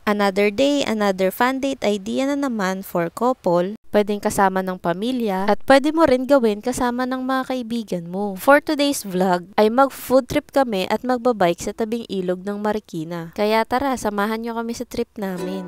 Another day, another fun date idea na naman for couple. Pwedeng kasama ng pamilya at pwede mo rin gawin kasama ng mga kaibigan mo. For today's vlog ay mag-food trip kami at magbabike sa tabing ilog ng Marikina. Kaya tara, samahan nyo kami sa trip namin.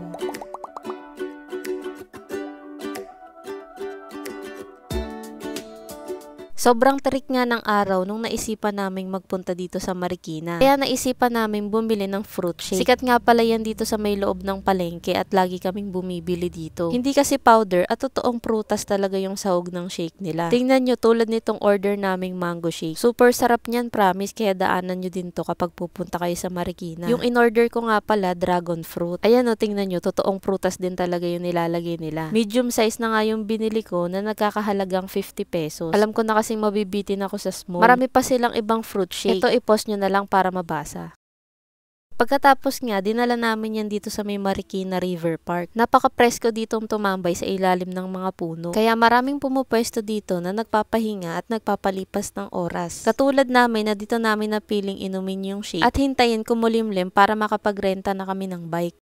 Sobrang terik nga ng araw nung naisipan naming magpunta dito sa Marikina. Kaya naisipan namin bumili ng fruit shake. Sikat nga pala yan dito sa may loob ng palengke at lagi kaming bumibili dito. Hindi kasi powder at totoong prutas talaga yung sahog ng shake nila. Tingnan nyo, tulad nitong order naming mango shake. Super sarap niyan, promise, kaya daanan nyo din to kapag pupunta kayo sa Marikina. Yung in-order ko nga pala, dragon fruit. Ayan o, tingnan nyo, totoong prutas din talaga yung nilalagay nila. Medium size na nga yung binili ko na nagkakahalagang 50 pesos. Alam ko na kasi mabibitin ako sa small. Marami pa silang ibang fruit shake. Ito, i-post nyo na lang para mabasa. Pagkatapos nga, dinala namin yan dito sa may Marikina River Park. Napaka-presko ditong tumambay sa ilalim ng mga puno. Kaya maraming pumupwesto dito na nagpapahinga at nagpapalipas ng oras. Katulad namin na dito namin napiling inumin yung shake at hintayin kumulimlim para makapagrenta na kami ng bike.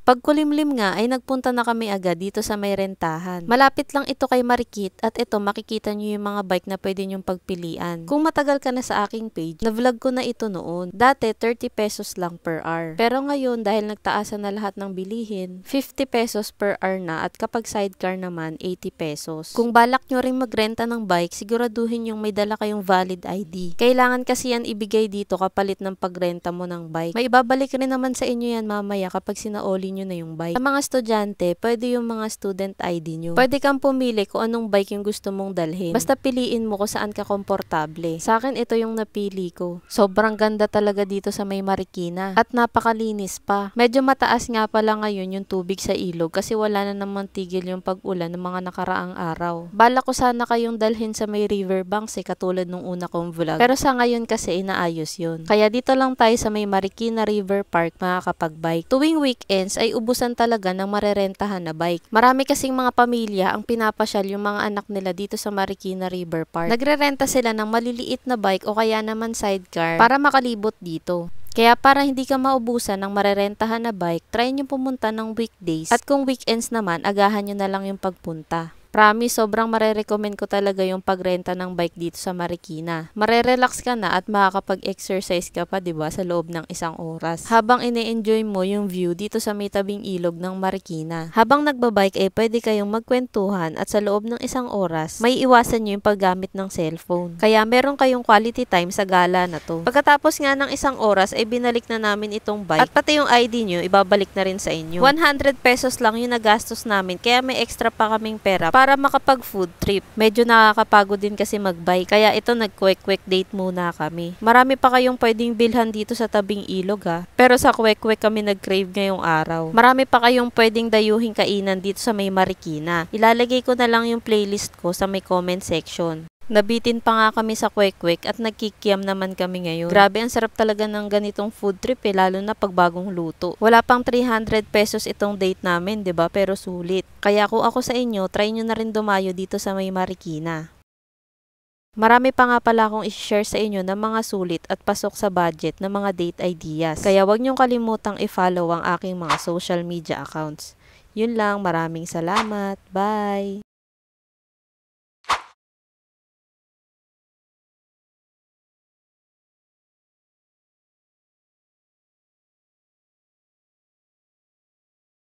Pag kulimlim nga ay nagpunta na kami agad dito sa may rentahan. Malapit lang ito kay Marikit at ito makikita nyo yung mga bike na pwede nyong pagpilian. Kung matagal ka na sa aking page, na-vlog ko na ito noon. Dati 30 pesos lang per hour. Pero ngayon dahil nagtaasan na lahat ng bilihin, 50 pesos per hour na at kapag sidecar naman 80 pesos. Kung balak nyo rin magrenta ng bike, siguraduhin yung may dala kayong valid ID. Kailangan kasi yan ibigay dito kapalit ng pagrenta mo ng bike. May ibabalik rin naman sa inyo yan mamaya kapag sinaoli nyo na yung bike. Sa mga estudyante, pwede yung mga student ID nyo. Pwede kang pumili kung anong bike yung gusto mong dalhin. Basta piliin mo kung saan ka komportable. Sa akin, ito yung napili ko. Sobrang ganda talaga dito sa may Marikina. At napakalinis pa. Medyo mataas nga pala ngayon yung tubig sa ilog kasi wala na namang tigil yung pag-ulan ng mga nakaraang araw. Bala ko sana kayong dalhin sa may riverbanks katulad nung una kong vlog. Pero sa ngayon kasi inaayos yun. Kaya dito lang tayo sa may Marikina River Park makakapag-bike. Tuwing weekends ay ubusan talaga ng marerentahan na bike. Marami kasing mga pamilya ang pinapasyal yung mga anak nila dito sa Marikina River Park. Nagrerenta sila ng maliliit na bike o kaya naman sidecar para makalibot dito. Kaya para hindi ka maubusan ng marerentahan na bike, try nyo pumunta ng weekdays. At kung weekends naman, agahan nyo na lang yung pagpunta. Promise, sobrang marerecommend ko talaga yung pagrenta ng bike dito sa Marikina. Marerelax ka na at makakapag-exercise ka pa, 'di ba, sa loob ng isang oras. Habang ine-enjoy mo yung view dito sa may tabing ilog ng Marikina. Habang nagbabike ay pwede kayong magkwentuhan at sa loob ng isang oras, may iwasan nyo yung paggamit ng cellphone. Kaya meron kayong quality time sa gala na to. Pagkatapos nga ng isang oras ay binalik na namin itong bike at pati yung ID nyo ibabalik na rin sa inyo. 100 pesos lang yung nagastos namin kaya may extra pa kaming pera para makapag-food trip. Medyo nakakapagod din kasi mag-bike. Kaya ito nag-quick date muna kami. Marami pa kayong pwedeng bilhan dito sa tabing ilog ha. Pero sa quick kami nag-crave ngayong araw. Marami pa kayong pwedeng dayuhing kainan dito sa may Marikina. Ilalagay ko na lang yung playlist ko sa may comment section. Nabitin pa nga kami sa kwek at nagkikiam naman kami ngayon. Grabe, ang sarap talaga ng ganitong food trip lalo na pag bagong luto. Wala pang 300 pesos itong date namin, 'di ba? Pero sulit. Kaya kung ako sa inyo, try nyo na rin dumayo dito sa may Marikina. Marami pa nga pala akong i-share sa inyo ng mga sulit at pasok sa budget ng mga date ideas. Kaya wag niyong kalimutang i-follow ang aking mga social media accounts. Yun lang, maraming salamat. Bye!